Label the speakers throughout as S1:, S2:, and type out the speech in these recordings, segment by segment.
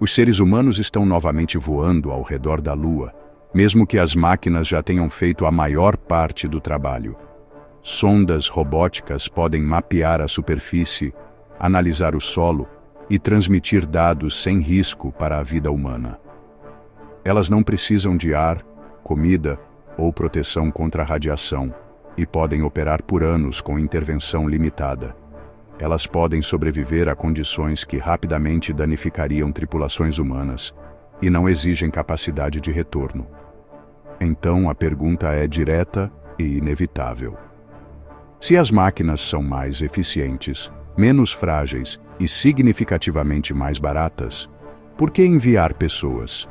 S1: Os seres humanos estão novamente voando ao redor da Lua, mesmo que as máquinas já tenham feito a maior parte do trabalho. Sondas robóticas podem mapear a superfície, analisar o solo e transmitir dados sem risco para a vida humana. Elas não precisam de ar, comida ou proteção contra a radiação e podem operar por anos com intervenção limitada. Elas podem sobreviver a condições que rapidamente danificariam tripulações humanas e não exigem capacidade de retorno. Então a pergunta é direta e inevitável. Se as máquinas são mais eficientes, menos frágeis e significativamente mais baratas, por que enviar pessoas?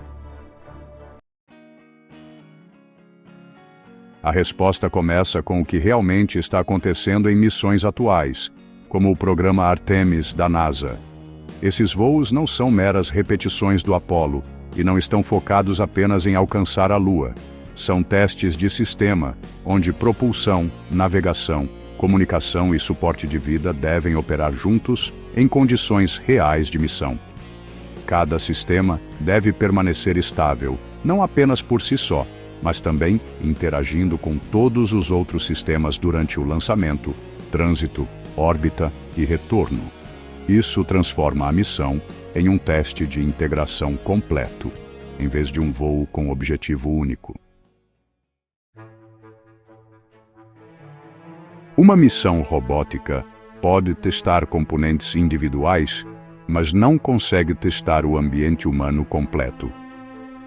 S1: A resposta começa com o que realmente está acontecendo em missões atuais, como o programa Artemis da NASA. Esses voos não são meras repetições do Apollo e não estão focados apenas em alcançar a Lua. São testes de sistema, onde propulsão, navegação, comunicação e suporte de vida devem operar juntos em condições reais de missão. Cada sistema deve permanecer estável, não apenas por si só, mas também interagindo com todos os outros sistemas durante o lançamento, trânsito, órbita e retorno. Isso transforma a missão em um teste de integração completo, em vez de um voo com objetivo único. Uma missão robótica pode testar componentes individuais, mas não consegue testar o ambiente humano completo.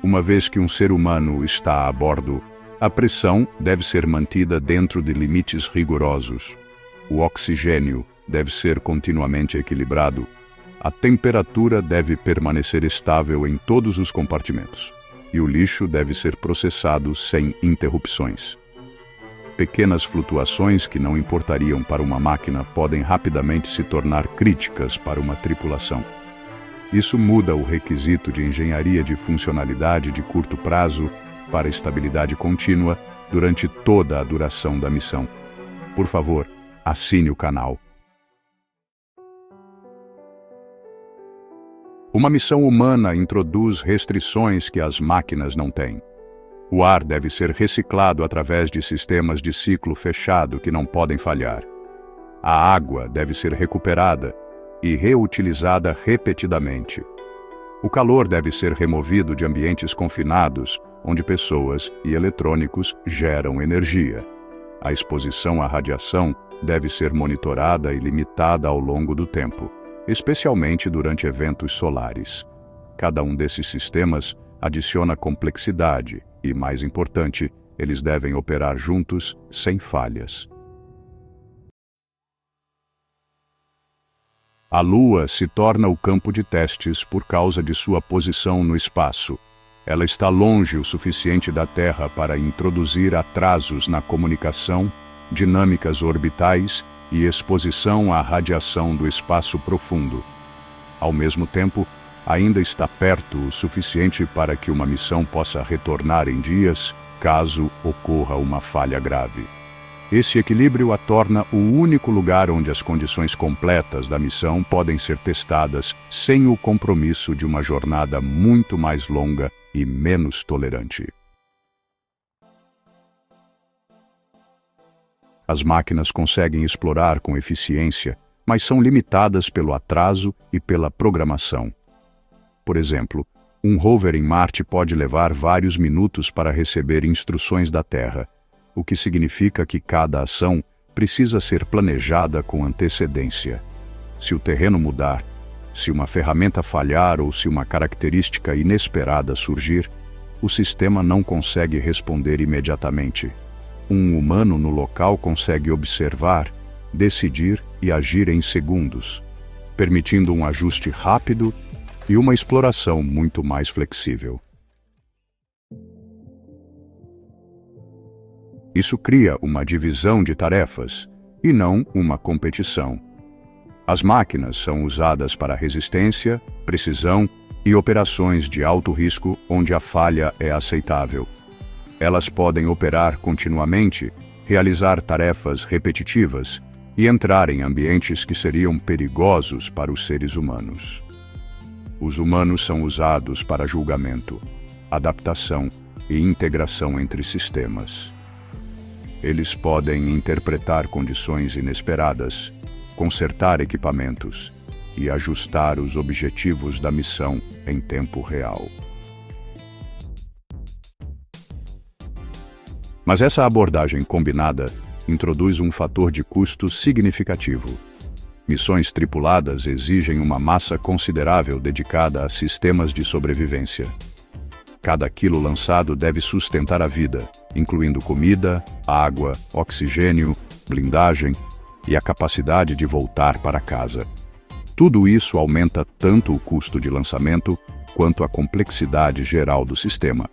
S1: Uma vez que um ser humano está a bordo, a pressão deve ser mantida dentro de limites rigorosos. O oxigênio deve ser continuamente equilibrado. A temperatura deve permanecer estável em todos os compartimentos. E o lixo deve ser processado sem interrupções. Pequenas flutuações que não importariam para uma máquina podem rapidamente se tornar críticas para uma tripulação. Isso muda o requisito de engenharia de funcionalidade de curto prazo para estabilidade contínua durante toda a duração da missão. Por favor, assine o canal. Uma missão humana introduz restrições que as máquinas não têm. O ar deve ser reciclado através de sistemas de ciclo fechado que não podem falhar. A água deve ser recuperada e reutilizada repetidamente. O calor deve ser removido de ambientes confinados, onde pessoas e eletrônicos geram energia. A exposição à radiação deve ser monitorada e limitada ao longo do tempo, especialmente durante eventos solares. Cada um desses sistemas adiciona complexidade e, mais importante, eles devem operar juntos sem falhas. A Lua se torna o campo de testes por causa de sua posição no espaço. Ela está longe o suficiente da Terra para introduzir atrasos na comunicação, dinâmicas orbitais e exposição à radiação do espaço profundo. Ao mesmo tempo, ainda está perto o suficiente para que uma missão possa retornar em dias, caso ocorra uma falha grave. Esse equilíbrio a torna o único lugar onde as condições completas da missão podem ser testadas sem o compromisso de uma jornada muito mais longa e menos tolerante. As máquinas conseguem explorar com eficiência, mas são limitadas pelo atraso e pela programação. Por exemplo, um rover em Marte pode levar vários minutos para receber instruções da Terra, o que significa que cada ação precisa ser planejada com antecedência. Se o terreno mudar, se uma ferramenta falhar ou se uma característica inesperada surgir, o sistema não consegue responder imediatamente. Um humano no local consegue observar, decidir e agir em segundos, permitindo um ajuste rápido e uma exploração muito mais flexível. Isso cria uma divisão de tarefas, e não uma competição. As máquinas são usadas para resistência, precisão e operações de alto risco onde a falha é aceitável. Elas podem operar continuamente, realizar tarefas repetitivas e entrar em ambientes que seriam perigosos para os seres humanos. Os humanos são usados para julgamento, adaptação e integração entre sistemas. Eles podem interpretar condições inesperadas, consertar equipamentos e ajustar os objetivos da missão em tempo real. Mas essa abordagem combinada introduz um fator de custo significativo. Missões tripuladas exigem uma massa considerável dedicada a sistemas de sobrevivência. Cada quilo lançado deve sustentar a vida, incluindo comida, água, oxigênio, blindagem e a capacidade de voltar para casa. Tudo isso aumenta tanto o custo de lançamento quanto a complexidade geral do sistema.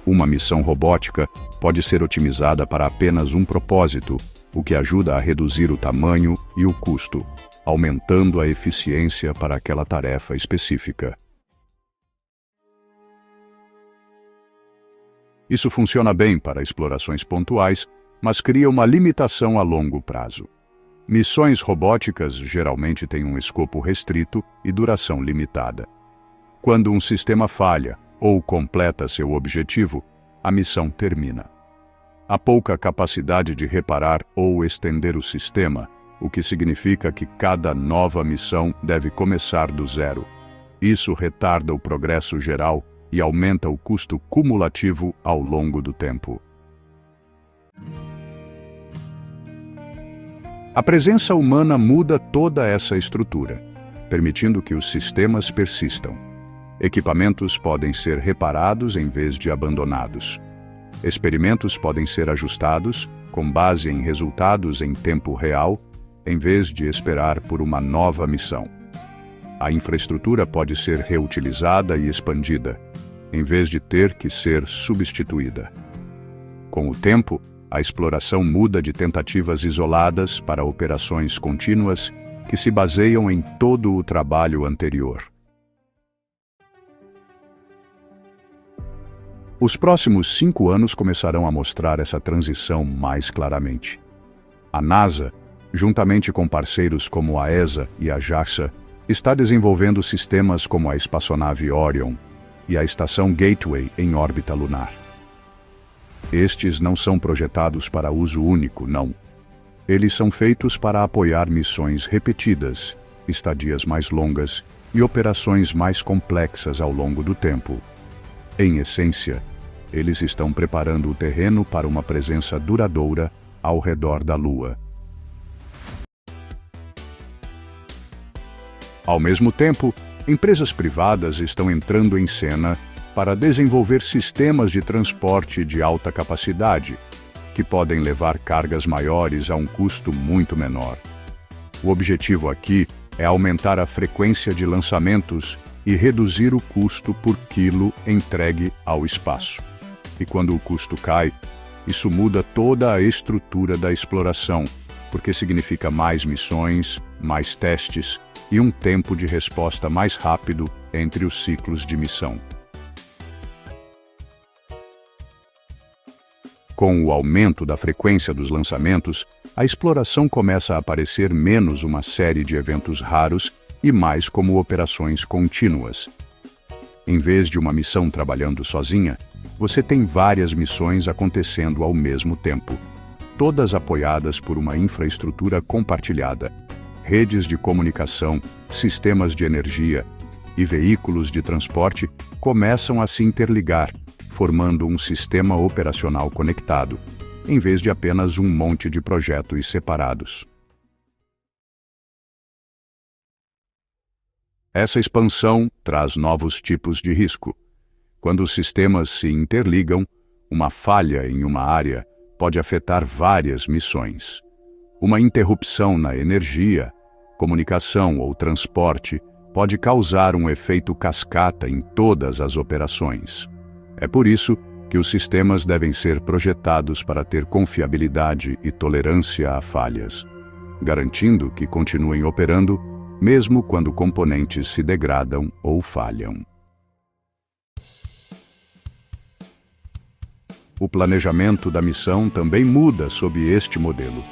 S1: Uma missão robótica pode ser otimizada para apenas um propósito, o que ajuda a reduzir o tamanho e o custo, aumentando a eficiência para aquela tarefa específica. Isso funciona bem para explorações pontuais, mas cria uma limitação a longo prazo. Missões robóticas geralmente têm um escopo restrito e duração limitada. Quando um sistema falha ou completa seu objetivo, a missão termina. Há pouca capacidade de reparar ou estender o sistema, o que significa que cada nova missão deve começar do zero. Isso retarda o progresso geral e aumenta o custo cumulativo ao longo do tempo. A presença humana muda toda essa estrutura, permitindo que os sistemas persistam. Equipamentos podem ser reparados em vez de abandonados. Experimentos podem ser ajustados com base em resultados em tempo real, em vez de esperar por uma nova missão. A infraestrutura pode ser reutilizada e expandida, em vez de ter que ser substituída. Com o tempo, a exploração muda de tentativas isoladas para operações contínuas que se baseiam em todo o trabalho anterior. Os próximos 5 anos começarão a mostrar essa transição mais claramente. A NASA, juntamente com parceiros como a ESA e a JAXA, está desenvolvendo sistemas como a espaçonave Orion e a estação Gateway em órbita lunar. Estes não são projetados para uso único, não. Eles são feitos para apoiar missões repetidas, estadias mais longas e operações mais complexas ao longo do tempo. Em essência, eles estão preparando o terreno para uma presença duradoura ao redor da Lua. Ao mesmo tempo, empresas privadas estão entrando em cena para desenvolver sistemas de transporte de alta capacidade, que podem levar cargas maiores a um custo muito menor. O objetivo aqui é aumentar a frequência de lançamentos e reduzir o custo por quilo entregue ao espaço. E quando o custo cai, isso muda toda a estrutura da exploração, porque significa mais missões, mais testes e um tempo de resposta mais rápido entre os ciclos de missão. Com o aumento da frequência dos lançamentos, a exploração começa a parecer menos uma série de eventos raros e mais como operações contínuas. Em vez de uma missão trabalhando sozinha, você tem várias missões acontecendo ao mesmo tempo, todas apoiadas por uma infraestrutura compartilhada, redes de comunicação, sistemas de energia e veículos de transporte começam a se interligar, formando um sistema operacional conectado, em vez de apenas um monte de projetos separados. Essa expansão traz novos tipos de risco. Quando os sistemas se interligam, uma falha em uma área pode afetar várias missões. Uma interrupção na energia, comunicação ou transporte pode causar um efeito cascata em todas as operações. É por isso que os sistemas devem ser projetados para ter confiabilidade e tolerância a falhas, garantindo que continuem operando mesmo quando componentes se degradam ou falham. O planejamento da missão também muda sob este modelo.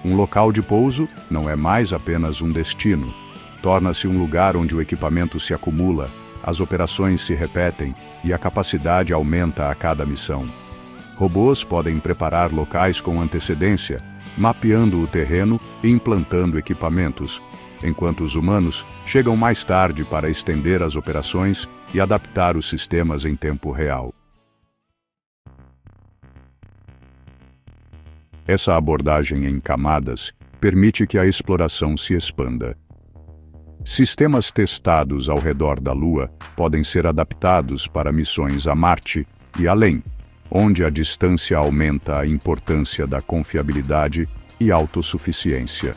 S1: Um local de pouso não é mais apenas um destino. torna-se um lugar onde o equipamento se acumula, as operações se repetem e a capacidade aumenta a cada missão. Robôs podem preparar locais com antecedência, mapeando o terreno e implantando equipamentos, enquanto os humanos chegam mais tarde para estender as operações e adaptar os sistemas em tempo real. Essa abordagem em camadas permite que a exploração se expanda. Sistemas testados ao redor da Lua podem ser adaptados para missões a Marte e além, onde a distância aumenta a importância da confiabilidade e autossuficiência.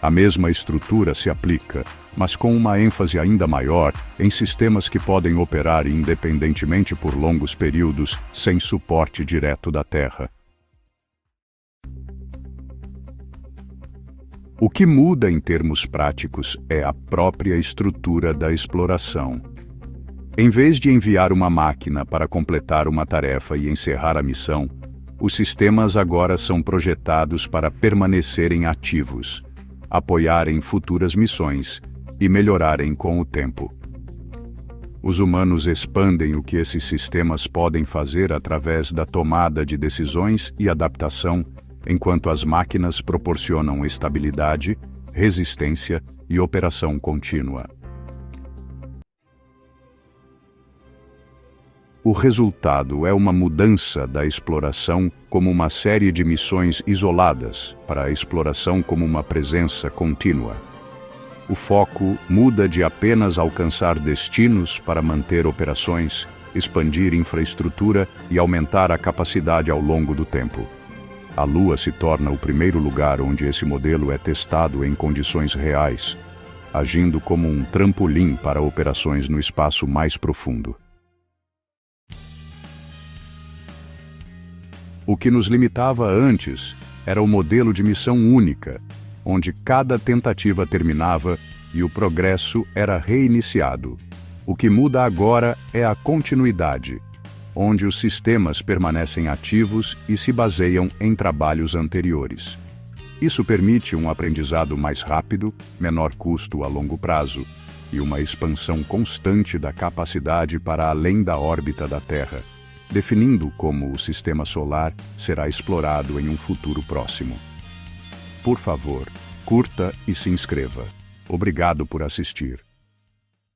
S1: A mesma estrutura se aplica, mas com uma ênfase ainda maior em sistemas que podem operar independentemente por longos períodos sem suporte direto da Terra. O que muda em termos práticos é a própria estrutura da exploração. Em vez de enviar uma máquina para completar uma tarefa e encerrar a missão, os sistemas agora são projetados para permanecerem ativos, apoiarem futuras missões e melhorarem com o tempo. Os humanos expandem o que esses sistemas podem fazer através da tomada de decisões e adaptação, enquanto as máquinas proporcionam estabilidade, resistência e operação contínua. O resultado é uma mudança da exploração como uma série de missões isoladas para a exploração como uma presença contínua. O foco muda de apenas alcançar destinos para manter operações, expandir infraestrutura e aumentar a capacidade ao longo do tempo. A Lua se torna o primeiro lugar onde esse modelo é testado em condições reais, agindo como um trampolim para operações no espaço mais profundo. O que nos limitava antes era o modelo de missão única, onde cada tentativa terminava e o progresso era reiniciado. O que muda agora é a continuidade, onde os sistemas permanecem ativos e se baseiam em trabalhos anteriores. Isso permite um aprendizado mais rápido, menor custo a longo prazo e uma expansão constante da capacidade para além da órbita da Terra, definindo como o sistema solar será explorado em um futuro próximo. Por favor, curta e se inscreva. Obrigado por assistir.